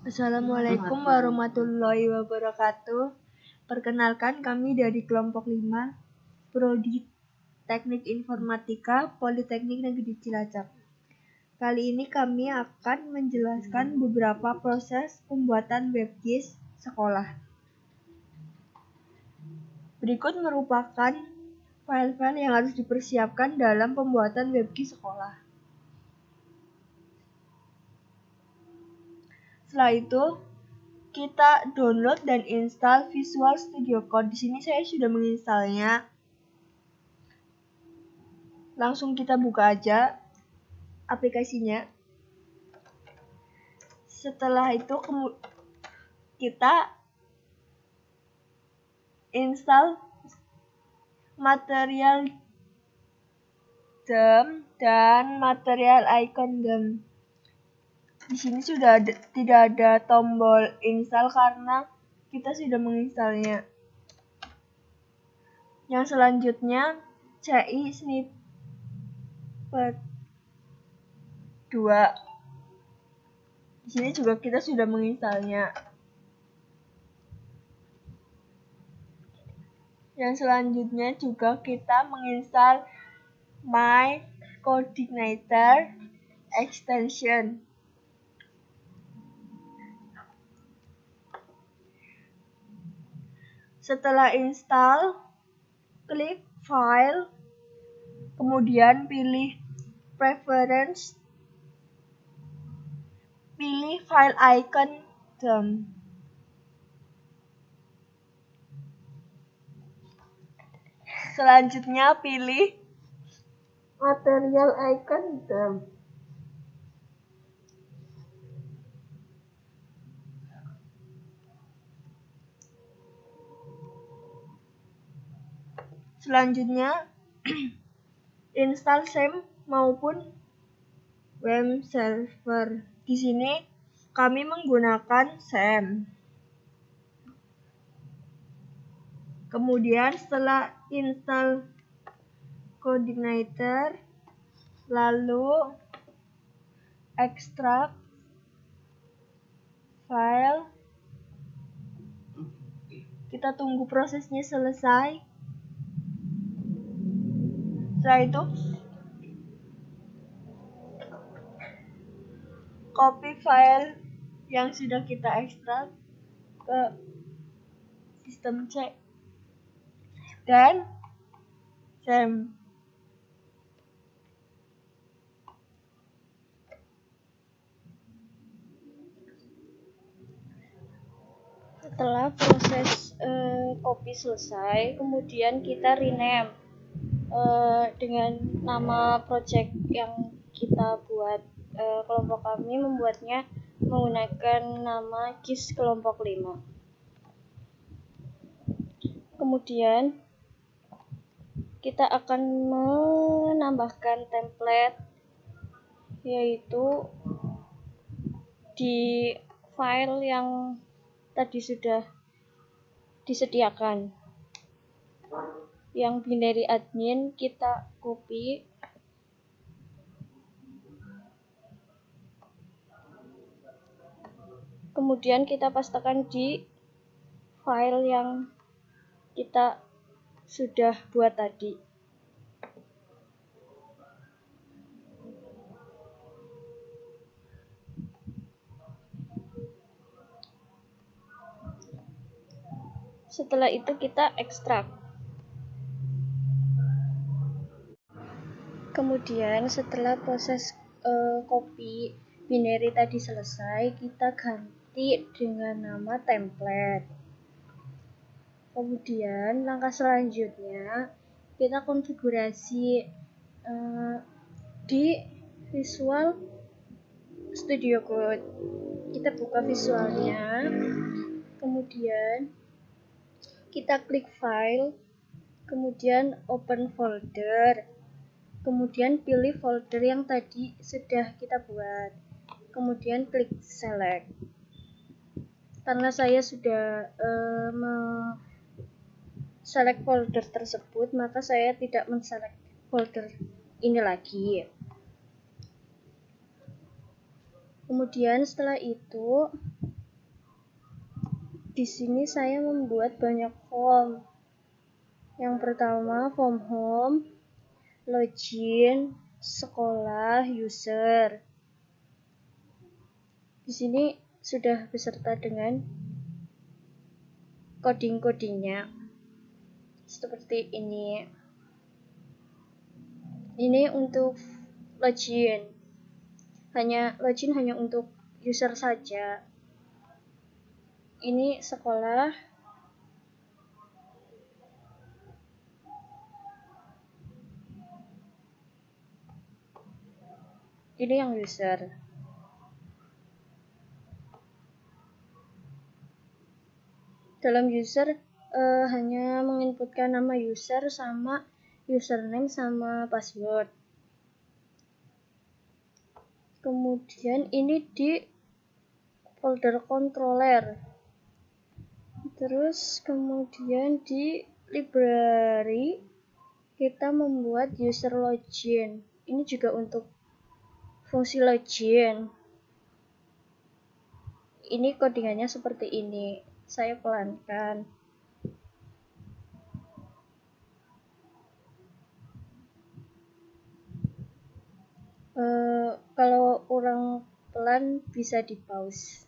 Assalamualaikum warahmatullahi wabarakatuh. Perkenalkan, kami dari kelompok 5, Prodi Teknik Informatika, Politeknik Negeri Cilacap. Kali ini kami akan menjelaskan beberapa proses pembuatan WebGIS sekolah. Berikut merupakan file-file yang harus dipersiapkan dalam pembuatan WebGIS sekolah. Setelah itu, kita download dan install Visual Studio Code. Di sini saya sudah menginstalnya. Langsung kita buka aja aplikasinya. Setelah itu kita install material DOM dan material icon DOM. Di sini sudah tidak ada tombol install karena kita sudah menginstalnya. Yang selanjutnya CI snippet 2. Di sini juga kita sudah menginstalnya. Yang selanjutnya juga kita menginstal My Coordinator extension. Setelah install, klik File, kemudian pilih Preference, pilih File Icon DOM. Selanjutnya pilih Material Icon DOM. Selanjutnya install SAM maupun web server. Di sini kami menggunakan SAM. Kemudian setelah install Coordinator, lalu ekstrak file. Kita tunggu prosesnya selesai. Setelah itu copy file yang sudah kita ekstrak ke sistem C dan SAM. Setelah proses copy selesai, kemudian kita rename dengan nama project yang kita buat. Kelompok kami membuatnya menggunakan nama GIS kelompok 5. Kemudian kita akan menambahkan template, yaitu di file yang tadi sudah disediakan. Yang binary admin kita copy, kemudian kita pastekan di file yang kita sudah buat tadi. Setelah itu kita ekstrak. Kemudian setelah proses copy binary tadi selesai, kita ganti dengan nama template. Kemudian langkah selanjutnya kita konfigurasi di Visual Studio Code. Kita buka visualnya, kemudian kita klik file, kemudian open folder, kemudian pilih folder yang tadi sudah kita buat, kemudian klik select. Karena saya sudah select folder tersebut, maka saya tidak men-select folder ini lagi. Kemudian setelah itu Di sini saya membuat banyak form. Yang pertama form home, login, sekolah, user. Di sini sudah beserta dengan coding-codingnya. Seperti ini. Ini untuk login. Login hanya untuk user saja. Ini sekolah. Ini yang user. Dalam user hanya menginputkan nama user sama username sama password. Kemudian ini di folder controller. Terus kemudian di library kita membuat user login. Ini juga untuk fungsi login. Ini codingannya seperti ini. Saya pelankan. Kalau kurang pelan bisa di pause.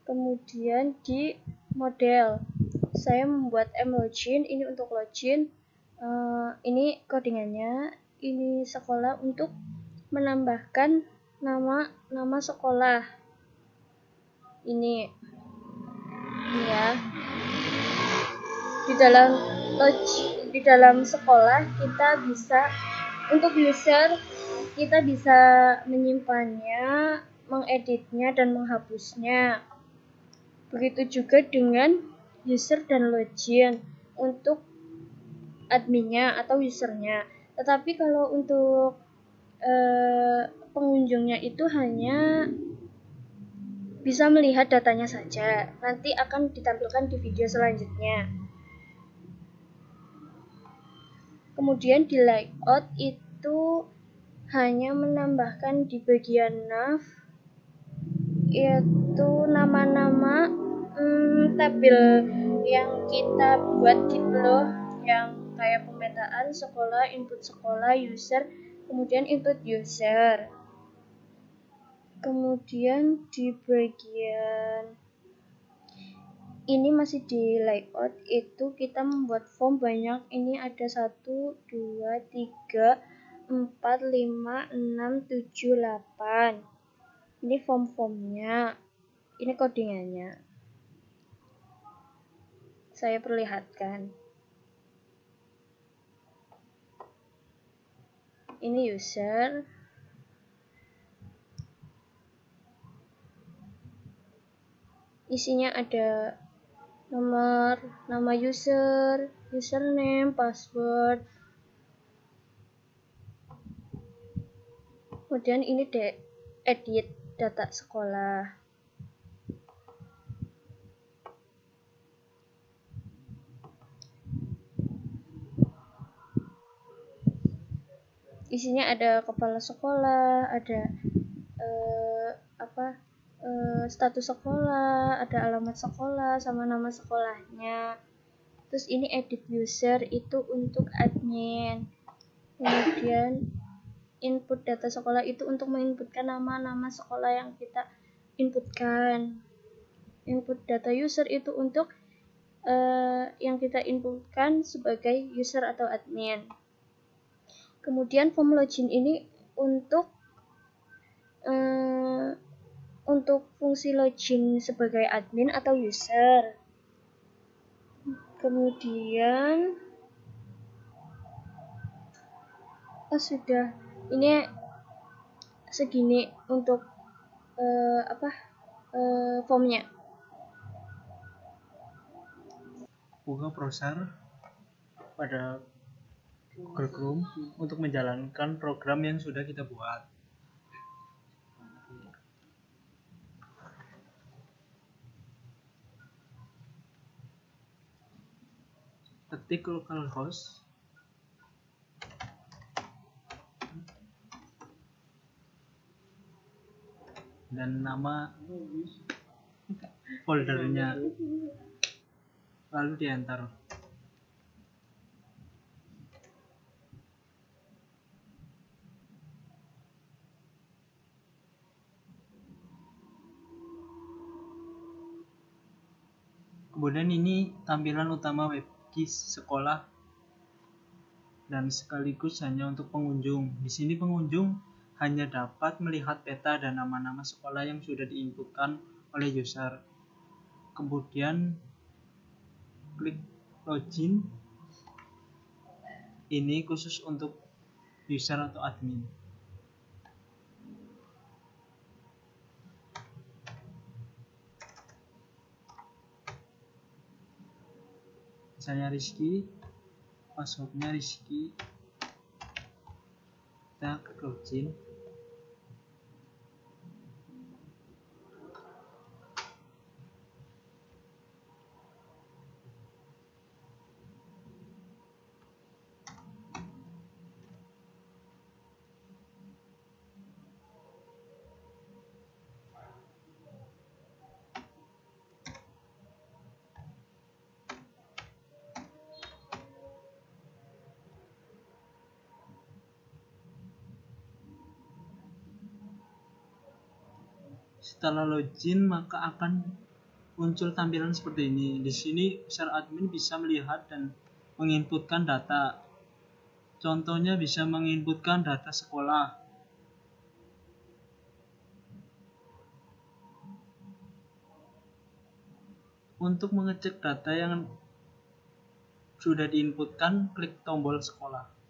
Kemudian di model saya membuat mlogin. Ini untuk login. Ini codingannya. Ini sekolah untuk menambahkan nama sekolah. Ini ya. Di dalam sekolah kita bisa untuk user kita bisa menyimpannya, mengeditnya dan menghapusnya. Begitu juga dengan user dan login untuk adminnya atau usernya. Tetapi kalau untuk pengunjungnya itu hanya bisa melihat datanya saja. Nanti akan ditampilkan di video selanjutnya. Kemudian di layout itu hanya menambahkan di bagian nav yaitu nama-nama tabel yang kita buat gitu loh, yang kayak pemetaan sekolah, input sekolah, user, kemudian input user. Kemudian di bagian ini masih di layout itu kita membuat form banyak. Ini ada 1, 2, 3, 4, 5, 6, 7, 8. Ini form-formnya. Ini codingannya. Saya perlihatkan. Ini user. Isinya ada nama user, username, password. Kemudian ini edit data sekolah. Isinya ada kepala sekolah, ada status sekolah, ada alamat sekolah sama nama sekolahnya. Terus ini edit user itu untuk admin. Kemudian input data sekolah itu untuk menginputkan nama-nama sekolah yang kita inputkan. Input data user itu untuk yang kita inputkan sebagai user atau admin. Kemudian form login ini untuk fungsi login sebagai admin atau user. Kemudian sudah ini segini untuk formnya. Buka browser pada Google Chrome untuk menjalankan program yang sudah kita buat. Ketik localhost. dan nama foldernya, lalu di enter. Kemudian ini tampilan utama WebGIS sekolah dan sekaligus hanya untuk pengunjung. Di sini pengunjung hanya dapat melihat peta dan nama-nama sekolah yang sudah diinputkan oleh user. Kemudian klik login. Ini khusus untuk user atau admin. Misalnya Rizky, passwordnya Rizky, kita klik login. Setelah login, maka akan muncul tampilan seperti ini. Di sini user admin bisa melihat dan menginputkan data. Contohnya bisa menginputkan data sekolah. Untuk mengecek data yang sudah diinputkan, klik tombol sekolah.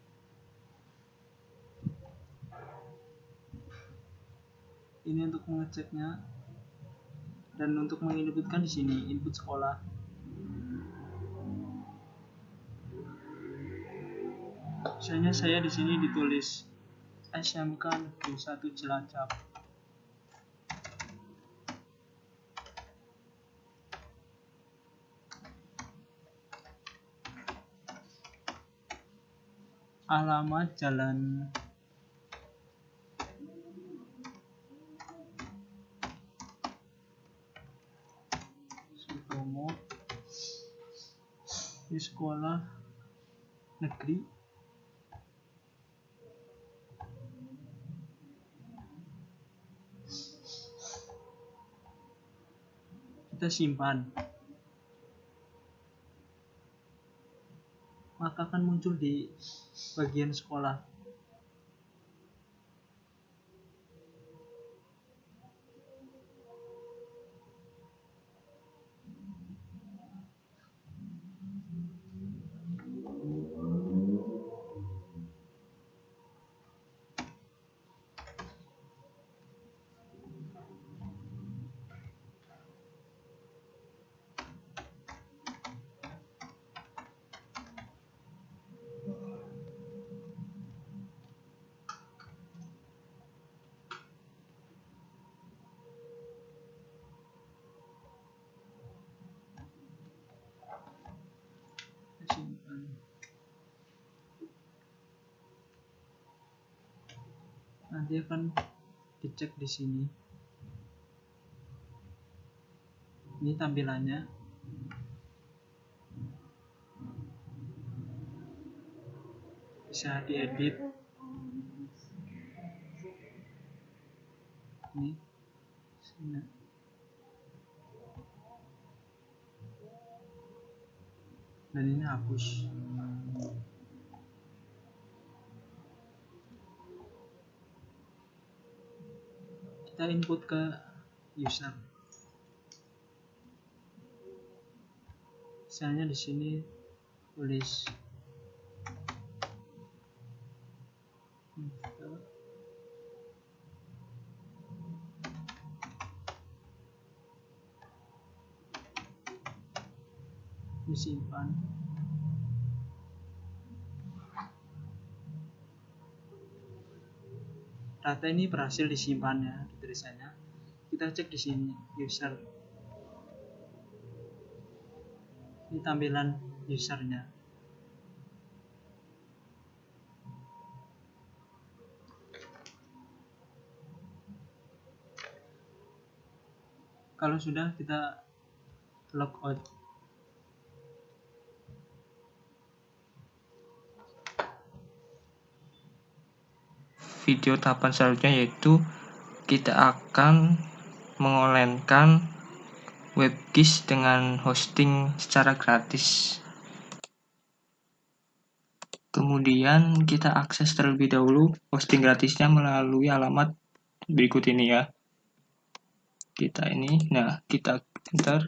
Ini untuk mengeceknya, dan untuk menginputkan di sini input sekolah. Misalnya saya di sini ditulis SMK Negeri 1 Cilacap. Alamat Jalan Sutomo di sekolah negeri kita simpan, maka akan muncul di bagian sekolah. Simpan. Nanti akan dicek di sini. Ini tampilannya. Bisa diedit. Ini sini. Dan ini hapus. Kita input ke user. Misalnya di sini tulis disimpan. Data ini berhasil disimpan ya, tulisannya. Kita cek di sini user. Ini tampilan usernya. Kalau sudah, kita log out. Video tahapan selanjutnya yaitu kita akan mengonlinekan WebKiss dengan hosting secara gratis. Kemudian kita akses terlebih dahulu hosting gratisnya melalui alamat berikut ini ya. Kita enter.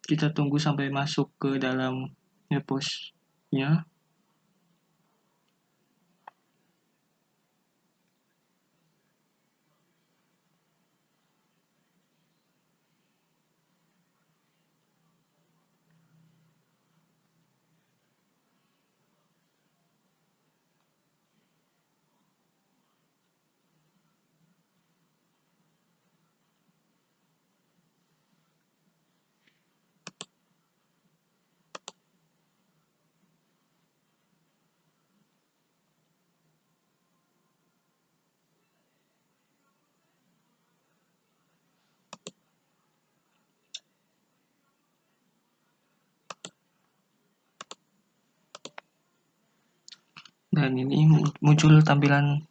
Kita tunggu sampai masuk ke dalam webhostnya. Dan ini muncul tampilan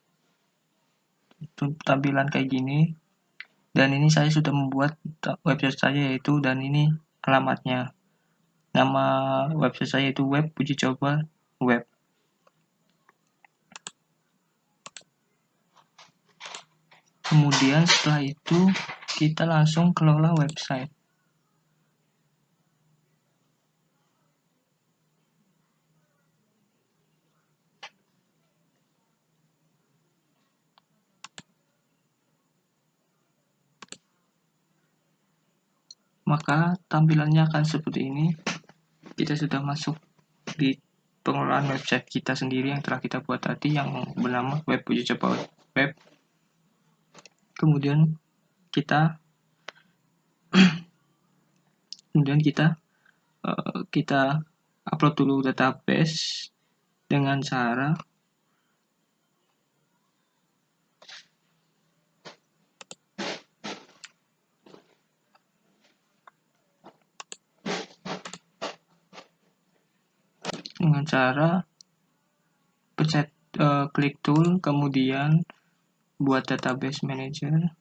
kayak gini. Dan ini saya sudah membuat website saya yaitu, dan ini alamatnya. Nama website saya itu web uji coba web. Kemudian setelah itu kita langsung kelola website. Maka tampilannya akan seperti ini. Kita sudah masuk di pengelolaan website kita sendiri yang telah kita buat tadi, yang bernama web uji coba web. Kemudian kita upload dulu database dengan cara pencet klik tool, kemudian buat database manager.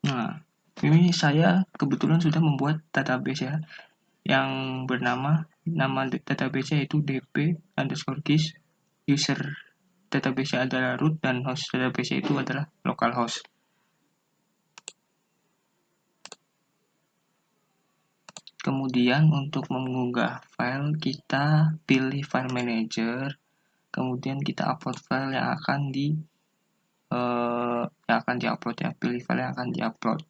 Nah, ini saya kebetulan sudah membuat database ya, yang nama database yaitu dp_kiss. User database adalah root dan host database itu adalah localhost. Kemudian untuk mengunggah file, kita pilih file manager, kemudian kita upload file yang akan diupload ya. Pilih file yang akan diupload.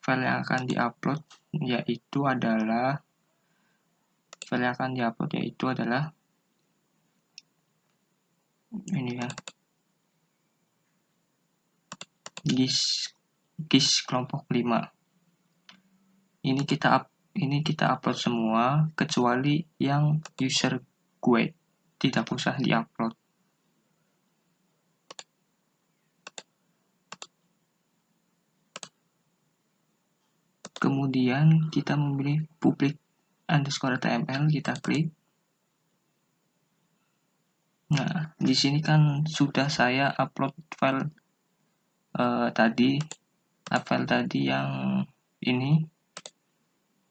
File yang akan diupload yaitu adalah ini ya, GIS kelompok 5. Ini kita upload semua kecuali yang user guide, tidak usah diupload. Kemudian kita memilih public_html, kita klik. Nah, di sini kan sudah saya upload file tadi yang ini,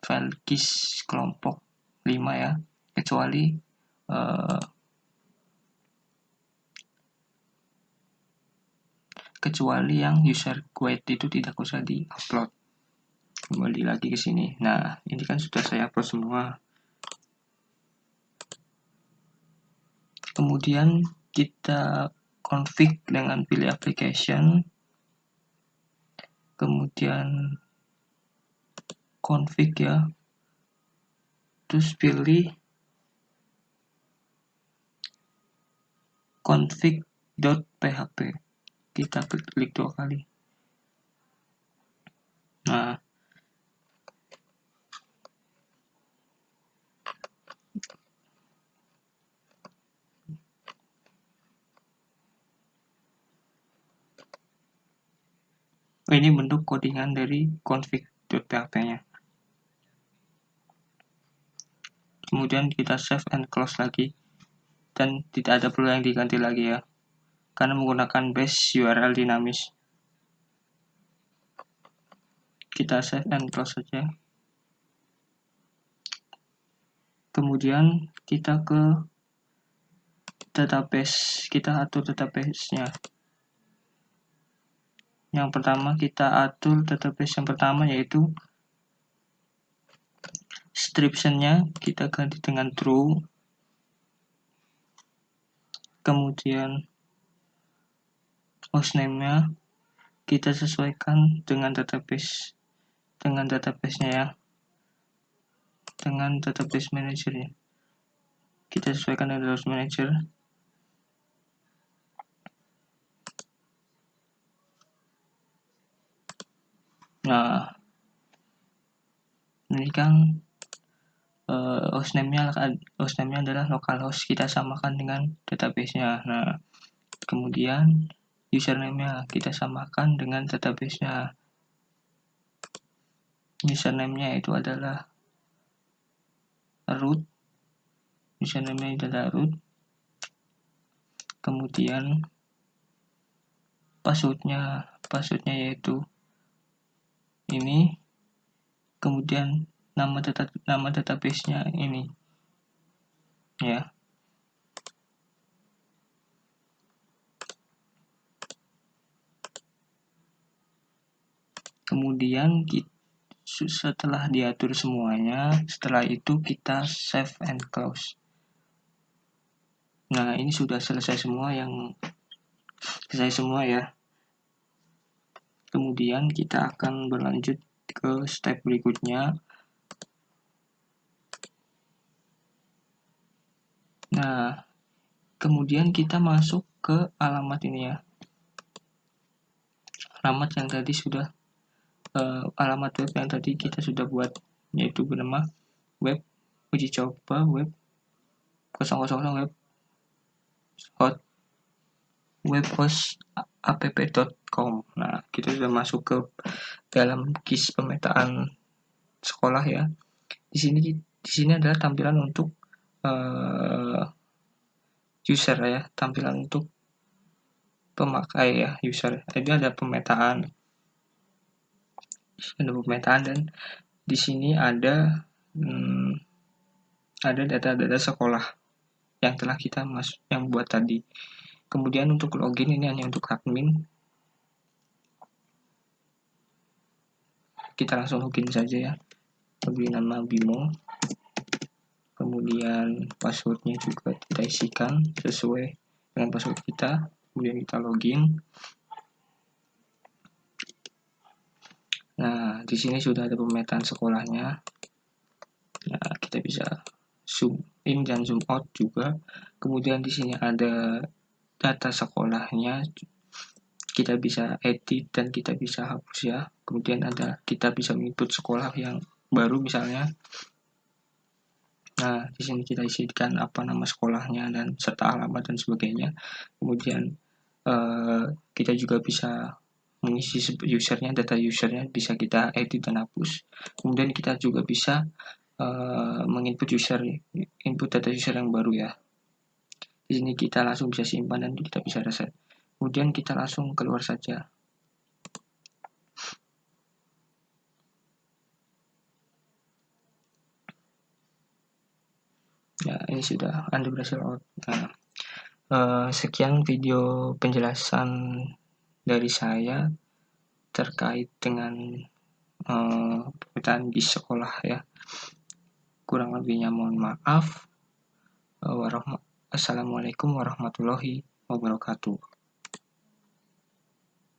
file GIS kelompok 5 ya, kecuali yang user guide itu tidak usah di-upload. Kembali lagi ke sini. Nah, ini kan sudah saya upload semua. Kemudian kita config dengan pilih application, kemudian config ya, terus pilih config.php, kita klik 2 kali. Nah, Ini bentuk codingan dari config.php-nya. Kemudian kita save and close lagi, dan tidak ada perlu yang diganti lagi ya, karena menggunakan base URL dinamis. Kita save and close saja. Kemudian kita ke database, kita atur database-nya. Yang pertama kita atur database yang pertama yaitu description-nya kita ganti dengan true. Kemudian hostname-nya kita sesuaikan dengan database-nya ya. Dengan database manager-nya. Kita sesuaikan dengan database manager. Nah, ini kan hostname-nya adalah localhost, kita samakan dengan database-nya. Nah, kemudian username-nya kita samakan dengan database-nya. Username-nya itu adalah root. Username-nya adalah root. Kemudian password-nya yaitu ini. Kemudian nama database-nya ini ya. Kemudian setelah diatur semuanya, setelah itu kita save and close. Nah, ini sudah selesai semua ya. Kemudian kita akan berlanjut ke step berikutnya. Nah, kemudian kita masuk ke alamat ini ya. Alamat yang tadi sudah alamat web yang tadi kita sudah buat, yaitu bernama web uji coba web 000 webhost app.com. Nah, kita sudah masuk ke dalam GIS pemetaan sekolah ya. Di sini adalah tampilan untuk user ya, tampilan untuk pemakai ya, user. Jadi ada pemetaan. Dan di sini ada data-data sekolah yang telah kita yang buat tadi. Kemudian untuk login ini hanya untuk admin. Kita langsung login saja ya. Beri nama Bimo. Kemudian passwordnya juga kita isikan sesuai dengan password kita. Kemudian kita login. Nah, di sini sudah ada pemetaan sekolahnya. Nah, kita bisa zoom in dan zoom out juga. Kemudian di sini ada data sekolahnya, kita bisa edit dan kita bisa hapus ya. Kemudian kita bisa input sekolah yang baru misalnya. Nah, di sini kita isikan apa nama sekolahnya dan serta alamat dan sebagainya. Kemudian kita juga bisa mengisi usernya, data usernya bisa kita edit dan hapus. Kemudian kita juga bisa menginput input data user yang baru ya. Di sini kita langsung bisa simpan dan kita bisa reset. Kemudian kita langsung keluar saja. Ya, ini sudah Anda berhasil out. Nah, sekian video penjelasan dari saya terkait dengan pemetaan GIS sekolah ya. Kurang lebihnya mohon maaf. Assalamualaikum warahmatullahi wabarakatuh.